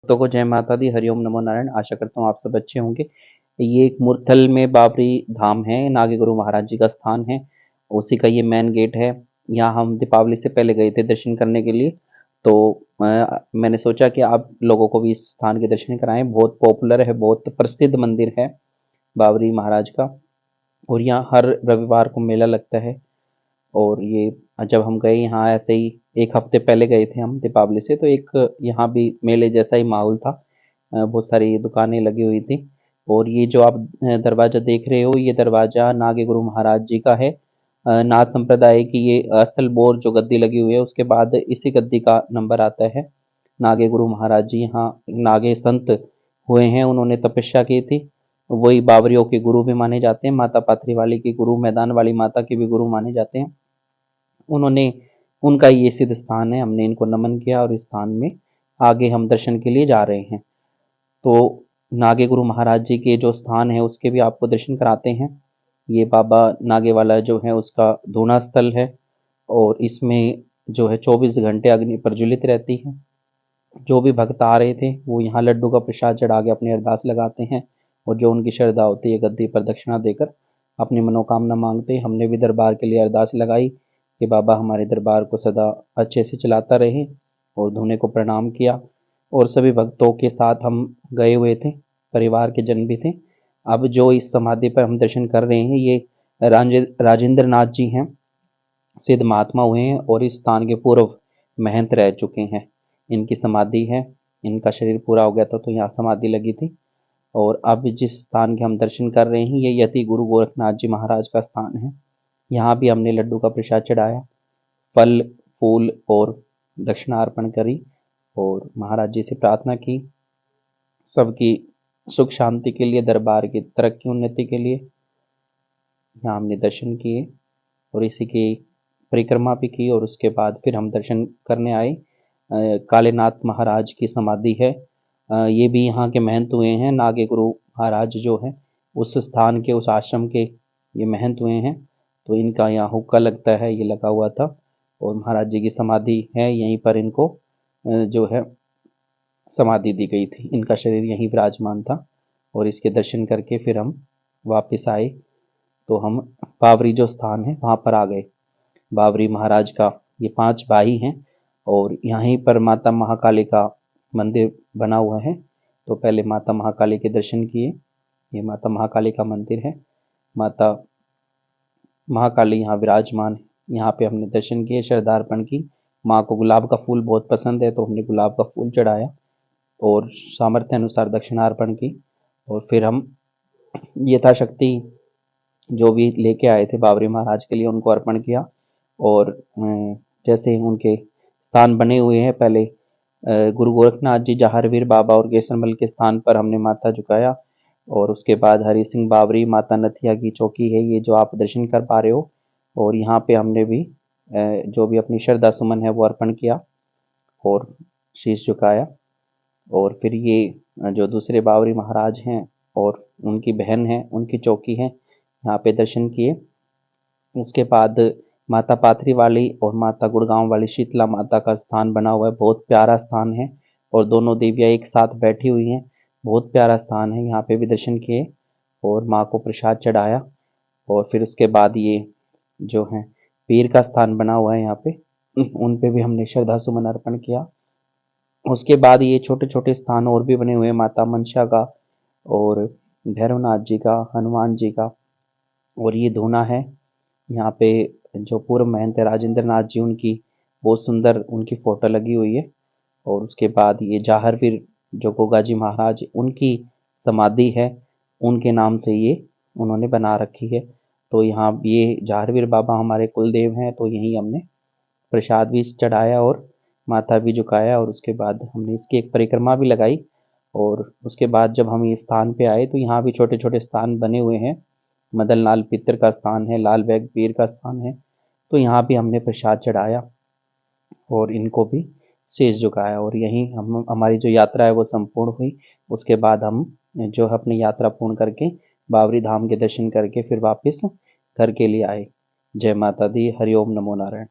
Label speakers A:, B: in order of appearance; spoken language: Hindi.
A: तो को जय माता दी, हरिओम नमो नारायण। आशा करता हूँ आप सब अच्छे होंगे। ये एक मुरथल में बाबरी धाम है, नागे गुरु महाराज जी का स्थान है। उसी का ये मेन गेट है। यहाँ हम दीपावली से पहले गए थे दर्शन करने के लिए। तो मैंने सोचा कि आप लोगों को भी इस स्थान के दर्शन कराएं। बहुत पॉपुलर है, बहुत प्रसिद्ध मंदिर है बाबरी महाराज का। और यहाँ हर रविवार को मेला लगता है। और ये जब हम गए यहाँ ऐसे ही एक हफ्ते पहले गए थे हम दीपावली से, तो एक यहाँ भी मेले जैसा ही माहौल था। बहुत सारी दुकानें लगी हुई थी। और ये जो आप दरवाज़ा देख रहे हो, ये दरवाज़ा नागे गुरु महाराज जी का है। नाथ संप्रदाय की ये स्थल बोर जो गद्दी लगी हुई है, उसके बाद इसी गद्दी का नंबर आता है। नागे गुरु महाराज जी यहाँ नागे संत हुए हैं, उन्होंने तपस्या की थी। वही बावरियों के गुरु भी माने जाते हैं, माता पात्री वाली के गुरु, मैदान वाली माता के भी गुरु माने जाते हैं। उन्होंने उनका ये सिद्ध स्थान है, हमने इनको नमन किया और इस स्थान में आगे हम दर्शन के लिए जा रहे हैं। तो नागे गुरु महाराज जी के जो स्थान है उसके भी आपको दर्शन कराते हैं। ये बाबा नागे वाला जो है उसका धूना स्थल है। और इसमें जो है 24 घंटे अग्नि प्रज्वलित रहती है। जो भी भक्त आ रहे थे वो यहाँ लड्डू का प्रसाद चढ़ा के अपनी अरदास लगाते हैं। और जो उनकी श्रद्धा होती है गद्दी पर दक्षिणा देकर अपनी मनोकामना मांगते हैं। हमने भी दरबार के लिए अरदास लगाई कि बाबा हमारे दरबार को सदा अच्छे से चलाता रहे, और धूने को प्रणाम किया। और सभी भक्तों के साथ हम गए हुए थे, परिवार के जन भी थे। अब जो इस समाधि पर हम दर्शन कर रहे हैं, ये राजेंद्र नाथ जी हैं, सिद्ध महात्मा हुए हैं और इस स्थान के पूर्व महंत रह चुके हैं। इनकी समाधि है। इनका शरीर पूरा हो गया था तो यहाँ समाधि लगी थी। और अब जिस स्थान के हम दर्शन कर रहे हैं, ये यति गुरु गोरखनाथ जी महाराज का स्थान है। यहाँ भी हमने लड्डू का प्रसाद चढ़ाया, फल फूल और दक्षिणा अर्पण करी और महाराज जी से प्रार्थना की सबकी सुख शांति के लिए, दरबार की तरक्की उन्नति के लिए। यहाँ हमने दर्शन किए और इसी की परिक्रमा भी की और उसके बाद फिर हम दर्शन करने आए। कालेनाथ महाराज की समाधि है। ये भी यहाँ के महंत हुए हैं। नागे गुरु महाराज जो है उस स्थान के, उस आश्रम के ये महंत हुए हैं। तो इनका यहाँ हुक्का लगता है, ये लगा हुआ था। और महाराज जी की समाधि है, यहीं पर इनको जो है समाधि दी गई थी। इनका शरीर यहीं विराजमान था। और इसके दर्शन करके फिर हम वापस आए। तो हम बावरी जो स्थान है वहाँ पर आ गए। बावरी महाराज का ये 5 भाई हैं और यहीं पर माता महाकाली का मंदिर बना हुआ है। तो पहले माता महाकाली के दर्शन किए। ये माता महाकाली का मंदिर है। माता महाकाली यहाँ विराजमान है। यहाँ पे हमने दर्शन किए, श्रद्धार्पण की। माँ को गुलाब का फूल बहुत पसंद है तो हमने गुलाब का फूल चढ़ाया और सामर्थ्य अनुसार दक्षिणार्पण की। और फिर हम यथाशक्ति जो भी लेके आए थे बाबरी महाराज के लिए उनको अर्पण किया। और जैसे उनके स्थान बने हुए हैं, पहले गुरु गोरखनाथ जी, जहारवीर बाबा और गेसरमल के स्थान पर हमने माथा झुकाया। और उसके बाद हरि सिंह बाबरी, माता नथिया की चौकी है ये जो आप दर्शन कर पा रहे हो। और यहाँ पे हमने भी जो भी अपनी श्रद्धा सुमन है वो अर्पण किया और शीश झुकाया। और फिर ये जो दूसरे बाबरी महाराज हैं और उनकी बहन है, उनकी चौकी है, यहाँ पे दर्शन किए। उसके बाद माता पाथरी वाली और माता गुड़गांव वाली शीतला माता का स्थान बना हुआ है। बहुत प्यारा स्थान है और दोनों देवियाँ एक साथ बैठी हुई हैं। बहुत प्यारा स्थान है, यहाँ पे भी दर्शन किए और माँ को प्रसाद चढ़ाया। और फिर उसके बाद ये जो है पीर का स्थान बना हुआ है यहाँ पे, उन पे भी हमने श्रद्धा सुमन अर्पण किया। उसके बाद ये छोटे छोटे स्थान और भी बने हुए हैं, माता मनसा का और भैरवनाथ जी का, हनुमान जी का। और ये धूना है। यहाँ पे जो पूर्व महंत है राजेंद्र नाथ जी, उनकी बहुत सुंदर उनकी फोटो लगी हुई है। और उसके बाद ये जाहरवीर जो गोगाजी महाराज, उनकी समाधि है, उनके नाम से ये उन्होंने बना रखी है। तो यहाँ ये जाहरवीर बाबा हमारे कुलदेव हैं, तो यहीं हमने प्रसाद भी चढ़ाया और माथा भी झुकाया। और उसके बाद हमने इसकी एक परिक्रमा भी लगाई। और उसके बाद जब हम ये स्थान पे आए तो यहाँ भी छोटे छोटे स्थान बने हुए हैं। मदन लाल पित्र का स्थान है, लाल बैग पीर का स्थान है। तो यहाँ भी हमने प्रसाद चढ़ाया और इनको भी शीश झुकाया। और यहीं हम हमारी जो यात्रा है वो संपूर्ण हुई। उसके बाद हम जो है अपनी यात्रा पूर्ण करके बावरी धाम के दर्शन करके फिर वापस घर के लिए आए। जय माता दी, हरिओम नमो नारायण।